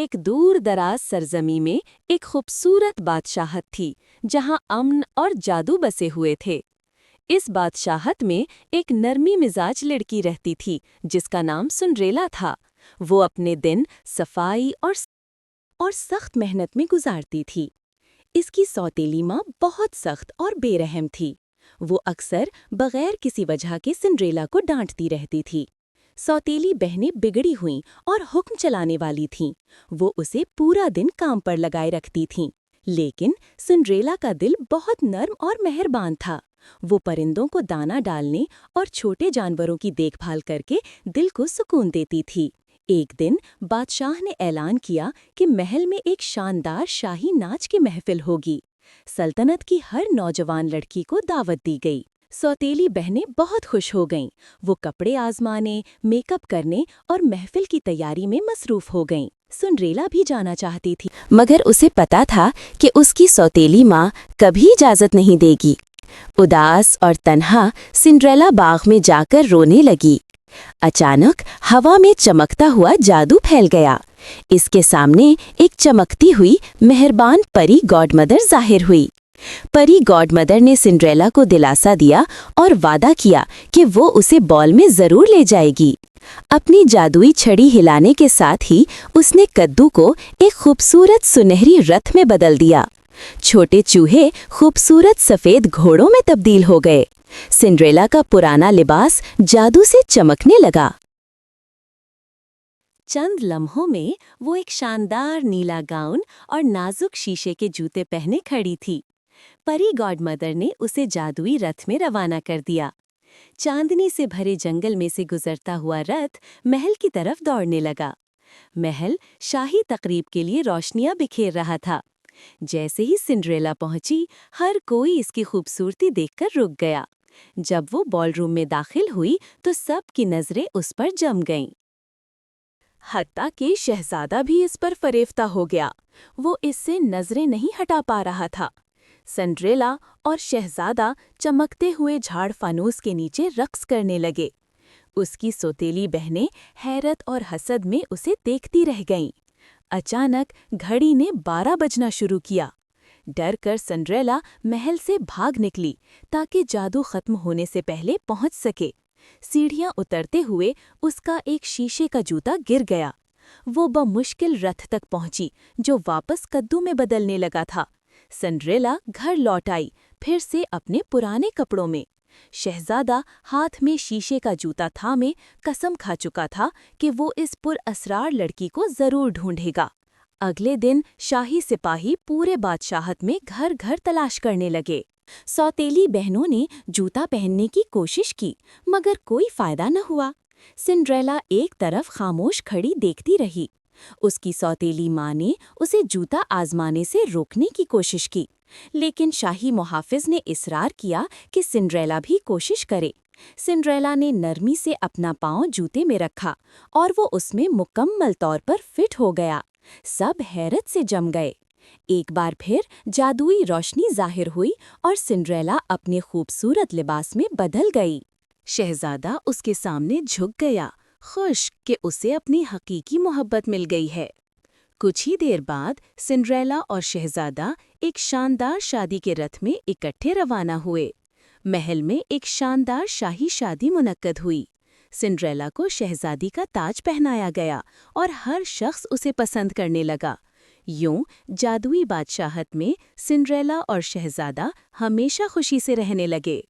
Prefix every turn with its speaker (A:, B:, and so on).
A: एक दूर दराज सरजमी में एक खूबसूरत बादशाहत थी जहां अमन और जादू बसे हुए थे। इस बादशाहत में एक नरमी मिजाज लड़की रहती थी जिसका नाम सिंड्रेला था। वो अपने दिन सफाई और सख्त मेहनत में गुजारती थी। इसकी सौतेली माँ बहुत सख्त और बेरहम थी। वो अक्सर बगैर किसी वजह के सिंड्रेला को डांटती रहती थी। सौतेली बहनें बिगड़ी हुईं और हुक्म चलाने वाली थीं। वो उसे पूरा दिन काम पर लगाए रखती थीं। लेकिन सिंड्रेला का दिल बहुत नर्म और मेहरबान था। वो परिंदों को दाना डालने और छोटे जानवरों की देखभाल करके दिल को सुकून देती थी। एक दिन बादशाह ने ऐलान किया कि महल में एक शानदार शाही नाच की महफिल होगी। सल्तनत की हर नौजवान लड़की को दावत दी गई। सौतेली बहनें बहुत खुश हो गईं। वो कपड़े आजमाने, मेकअप करने और महफिल की तैयारी में मसरूफ हो गईं। सिंड्रेला भी जाना चाहती थी, मगर उसे पता था कि उसकी सौतेली माँ कभी इजाजत नहीं देगी। उदास और तन्हा सिंड्रेला बाग में जाकर रोने लगी। अचानक हवा में चमकता हुआ जादू फैल गया। इसके सामने एक चमकती हुई मेहरबान परी गॉडमदर जाहिर हुई। परी गॉडमदर ने सिंड्रेला को दिलासा दिया और वादा किया कि वो उसे बॉल में जरूर ले जाएगी। अपनी जादुई छड़ी हिलाने के साथ ही उसने कद्दू को एक खूबसूरत सुनहरी रथ में बदल दिया। छोटे चूहे खूबसूरत सफेद घोड़ों में तब्दील हो गए। सिंड्रेला का पुराना लिबास जादू से चमकने लगा। चंद लम्हों में वो एक शानदार नीला गाउन और नाजुक शीशे के जूते पहने खड़ी थी। परी गॉडमदर ने उसे जादुई रथ में रवाना कर दिया। चांदनी से भरे जंगल में से गुजरता हुआ रथ महल की तरफ दौड़ने लगा। महल शाही तकरीब के लिए रोशनियां बिखेर रहा था। जैसे ही सिंड्रेला पहुंची, हर कोई इसकी खूबसूरती देखकर रुक गया। जब वो बॉलरूम में दाखिल हुई तो सब की नजरें उस पर जम गईं। हत्ता कि शहजादा भी इस पर फरेफ्ता हो गया। वो इससे नजरें नहीं हटा पा रहा था। सिंड्रेला और शहजादा चमकते हुए झाड़ फानूस के नीचे रक्स करने लगे। उसकी सौतेली बहनें हैरत और हसद में उसे देखती रह गईं। अचानक घड़ी ने 12 बजना शुरू किया। डर कर सिंड्रेला महल से भाग निकली ताकि जादू खत्म होने से पहले पहुंच सके। सीढ़ियां उतरते हुए उसका एक शीशे का जूता गिर गया। वो बमुश्किल रथ तक पहुंची जो वापस कद्दू में बदलने लगा था। सिंड्रेला घर लौट आई, फिर से अपने पुराने कपड़ों में। शहजादा हाथ में शीशे का जूता थामे कसम खा चुका था कि वो इस पुरअसरार लड़की को जरूर ढूंढेगा। अगले दिन शाही सिपाही पूरे बादशाहत में घर घर तलाश करने लगे। सौतेली बहनों ने जूता पहनने की कोशिश की, मगर कोई फायदा न हुआ। सिंड्रेला एक तरफ खामोश खड़ी देखती रही। उसकी सौतेली माँ ने उसे जूता आजमाने से रोकने की कोशिश की, लेकिन शाही मुहाफिज ने इसरार किया कि सिंड्रेला भी कोशिश करे। सिंड्रेला ने नरमी से अपना पाँव जूते में रखा और वो उसमें मुकम्मल तौर पर फिट हो गया। सब हैरत से जम गए। एक बार फिर जादुई रोशनी जाहिर हुई और सिंड्रेला अपने खूबसूरत लिबास में बदल गई। शहजादा उसके सामने झुक गया, खुश कि उसे अपनी हकीकी मोहब्बत मिल गई है। कुछ ही देर बाद सिंड्रेला और शहजादा एक शानदार शादी के रथ में इकट्ठे रवाना हुए। महल में एक शानदार शाही शादी मुनक्कद हुई। सिंड्रेला को शहजादी का ताज पहनाया गया और हर शख्स उसे पसंद करने लगा। यूं जादुई बादशाहत में सिंड्रेला और शहजादा हमेशा खुशी से रहने लगे।